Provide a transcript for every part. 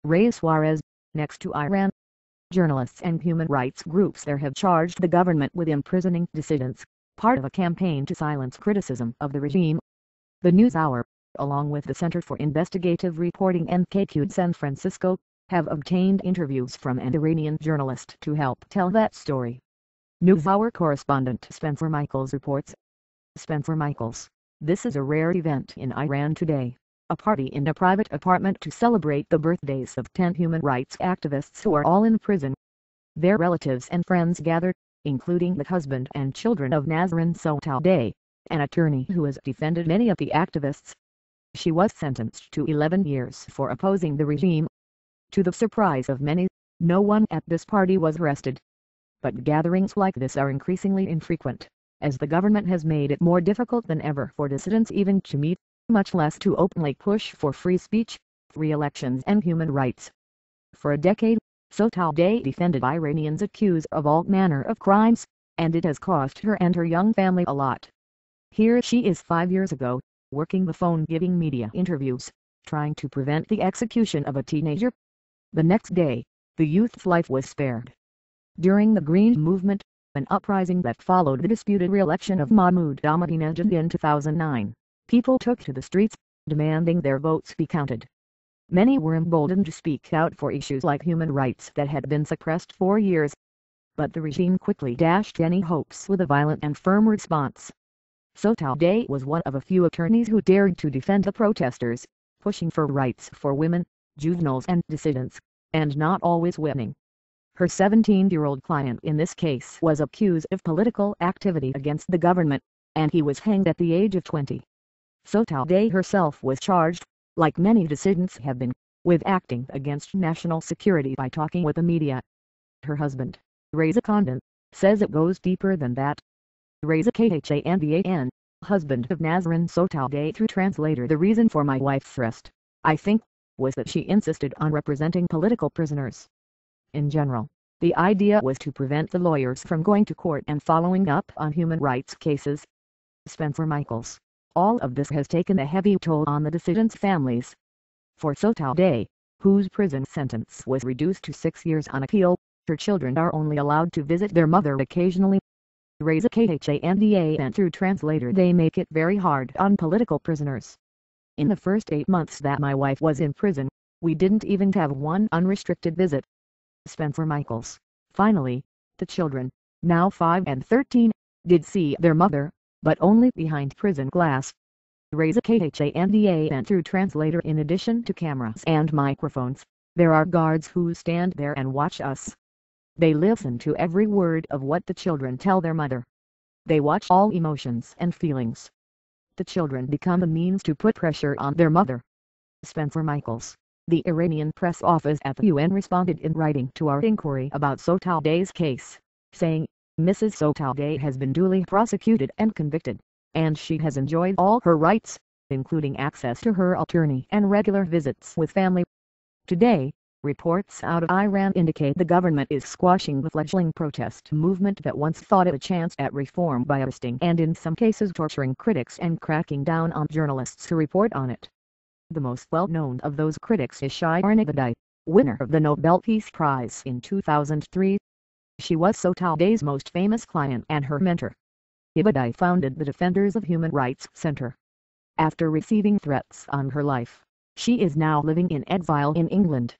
Ray Suarez, next to Iran. Journalists and human rights groups there have charged the government with imprisoning dissidents, part of a campaign to silence criticism of the regime. The NewsHour, along with the Center for Investigative Reporting and KQ San Francisco, have obtained interviews from an Iranian journalist to help tell that story. NewsHour correspondent Spencer Michaels reports. Spencer Michaels: this is a rare event in Iran today. A party in a private apartment to celebrate the birthdays of 10 human rights activists who are all in prison. Their relatives and friends gathered, including the husband and children of Nasrin Sotoudeh, an attorney who has defended many of the activists. She was sentenced to 11 years for opposing the regime. To the surprise of many, no one at this party was arrested. But gatherings like this are increasingly infrequent, as the government has made it more difficult than ever for dissidents even to meet, much less to openly push for free speech, free elections and human rights. For a decade, Sotoudeh defended Iranians accused of all manner of crimes, and it has cost her and her young family a lot. Here she is 5 years ago, working the phone giving media interviews, trying to prevent the execution of a teenager. The next day, the youth's life was spared. During the Green Movement, an uprising that followed the disputed re-election of Mahmoud Ahmadinejad in 2009, people took to the streets, demanding their votes be counted. Many were emboldened to speak out for issues like human rights that had been suppressed for years. But the regime quickly dashed any hopes with a violent and firm response. Sotoudeh was one of a few attorneys who dared to defend the protesters, pushing for rights for women, juveniles and dissidents, and not always winning. Her 17-year-old client in this case was accused of political activity against the government, and he was hanged at the age of 20. Sotoudeh herself was charged, like many dissidents have been, with acting against national security by talking with the media. Her husband, Reza Khandan, says it goes deeper than that. Reza Khandan, husband of Nasrin Sotoudeh through translator: the reason for my wife's arrest, I think, was that she insisted on representing political prisoners. In general, the idea was to prevent the lawyers from going to court and following up on human rights cases. Spencer Michaels: all of this has taken a heavy toll on the dissidents' families. For Sotoudeh, whose prison sentence was reduced to 6 years on appeal, her children are only allowed to visit their mother occasionally. Reza Khandan, and through translator: they make it very hard on political prisoners. In the first 8 months that my wife was in prison, we didn't even have one unrestricted visit. Spencer Michaels: finally, the children, now 5 and 13, did see their mother, but only behind prison glass. Reza Khandan, and through translator: in addition to cameras and microphones, there are guards who stand there and watch us. They listen to every word of what the children tell their mother. They watch all emotions and feelings. The children become a means to put pressure on their mother. Spencer Michaels: the Iranian press office at the UN responded in writing to our inquiry about Sotoudeh's case, saying, Mrs. Sotoudeh has been duly prosecuted and convicted, and she has enjoyed all her rights, including access to her attorney and regular visits with family. Today, reports out of Iran indicate the government is squashing the fledgling protest movement that once thought it a chance at reform by arresting and in some cases torturing critics and cracking down on journalists who report on it. The most well-known of those critics is Shirin Ebadi, winner of the Nobel Peace Prize in 2003. She was Sotoudeh's most famous client and her mentor. Ebadi founded the Defenders of Human Rights Center. After receiving threats on her life, she is now living in exile in England.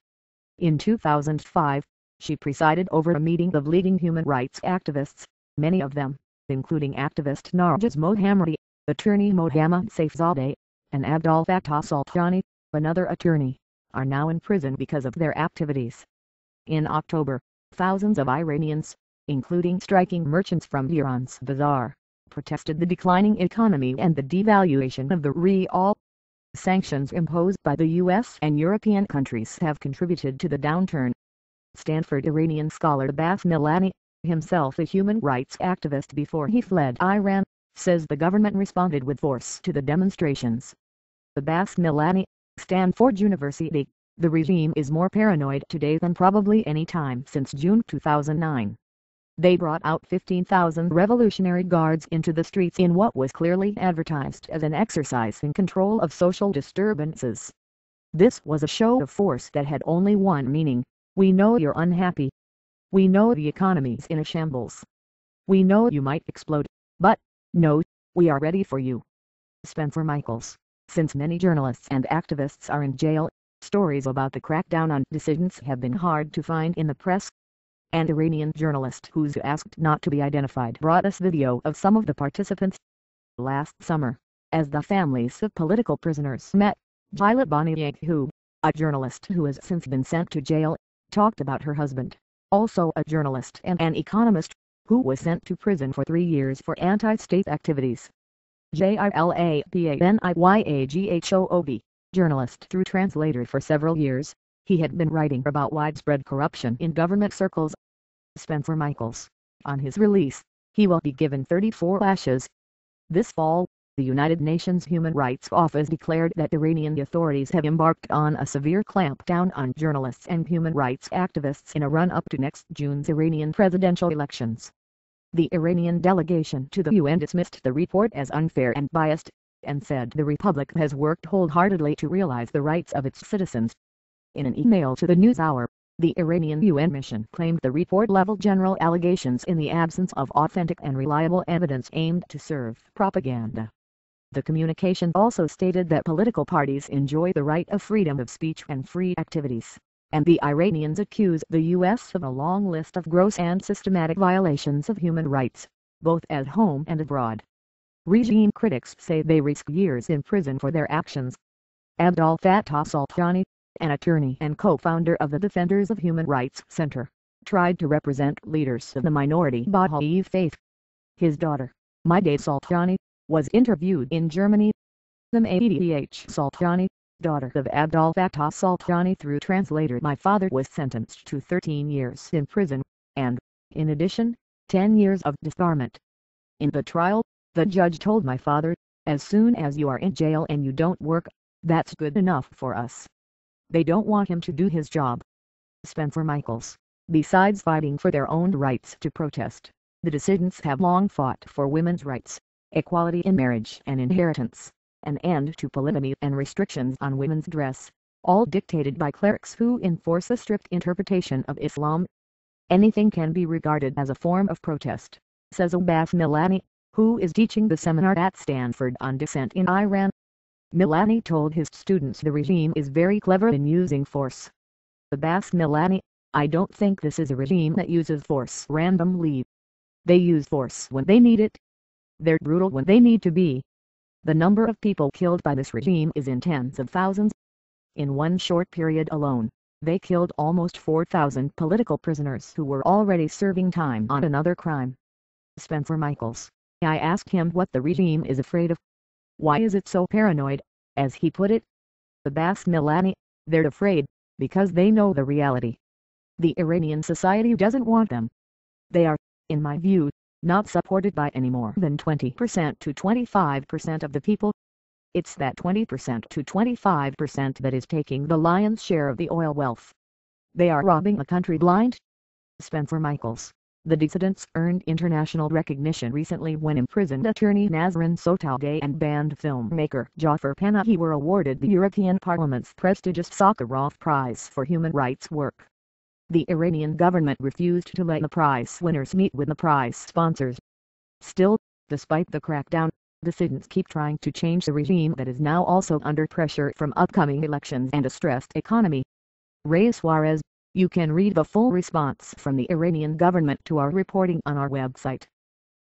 In 2005, she presided over a meeting of leading human rights activists, many of them, including activist Narges Mohammadi, attorney Mohammad Saifzadeh, and Abdul Fattah Sultani, another attorney, are now in prison because of their activities. In October, thousands of Iranians, including striking merchants from Iran's bazaar, protested the declining economy and the devaluation of the rial. Sanctions imposed by the U.S. and European countries have contributed to the downturn. Stanford Iranian scholar Abbas Milani, himself a human rights activist before he fled Iran, says the government responded with force to the demonstrations. Abbas Milani, Stanford University: the regime is more paranoid today than probably any time since June 2009. They brought out 15,000 Revolutionary Guards into the streets in what was clearly advertised as an exercise in control of social disturbances. This was a show of force that had only one meaning: we know you're unhappy. We know the economy's in a shambles. We know you might explode, but, no, we are ready for you. Spencer Michaels. Since many journalists and activists are in jail, stories about the crackdown on dissidents have been hard to find in the press. An Iranian journalist who's asked not to be identified brought us video of some of the participants. Last summer, as the families of political prisoners met, Gila Baniyanku, a journalist who has since been sent to jail, talked about her husband, also a journalist and an economist, who was sent to prison for 3 years for anti-state activities. Jilapaniyaghoob, journalist through translator for several years, he had been writing about widespread corruption in government circles. Spencer Michaels. On his release, he will be given 34 lashes. This fall, the United Nations Human Rights Office declared that Iranian authorities have embarked on a severe clampdown on journalists and human rights activists in a run-up to next June's Iranian presidential elections. The Iranian delegation to the UN dismissed the report as unfair and biased, and said the republic has worked wholeheartedly to realize the rights of its citizens. In an email to the NewsHour, the Iranian UN mission claimed the report leveled general allegations in the absence of authentic and reliable evidence aimed to serve propaganda. The communication also stated that political parties enjoy the right of freedom of speech and free activities, and the Iranians accuse the U.S. of a long list of gross and systematic violations of human rights, both at home and abroad. Regime critics say they risk years in prison for their actions. Abdul Fattah Soltani, an attorney and co-founder of the Defenders of Human Rights Center, tried to represent leaders of the minority Baha'i faith. His daughter, Maideh Soltani, was interviewed in Germany. The Maideh Soltani, daughter of Abdul Fattah Soltani through translator, my father was sentenced to 13 years in prison, and, in addition, 10 years of disbarment. In the trial, the judge told my father, as soon as you are in jail and you don't work, that's good enough for us. They don't want him to do his job. Spencer Michaels. Besides fighting for their own rights to protest, the dissidents have long fought for women's rights, equality in marriage and inheritance, an end to polygamy and restrictions on women's dress, all dictated by clerics who enforce a strict interpretation of Islam. Anything can be regarded as a form of protest, says Abbas Milani, who is teaching the seminar at Stanford on dissent in Iran. Milani told his students the regime is very clever in using force. Abbas Milani: I don't think this is a regime that uses force randomly. They use force when they need it. They're brutal when they need to be. The number of people killed by this regime is in tens of thousands. In one short period alone, they killed almost 4,000 political prisoners who were already serving time on another crime. Spencer Michaels. I asked him what the regime is afraid of. Why is it so paranoid, as he put it? Abbas Milani: they're afraid, because they know the reality. The Iranian society doesn't want them. They are, in my view, not supported by any more than 20% to 25% of the people. It's that 20% to 25% that is taking the lion's share of the oil wealth. They are robbing the country blind. Spencer Michaels. The dissidents earned international recognition recently when imprisoned attorney Nasrin Sotoudeh and banned filmmaker Jafar Panahi were awarded the European Parliament's prestigious Sakharov Prize for human rights work. The Iranian government refused to let the prize winners meet with the prize sponsors. Still, despite the crackdown, dissidents keep trying to change the regime that is now also under pressure from upcoming elections and a stressed economy. Ray Suarez. You can read the full response from the Iranian government to our reporting on our website.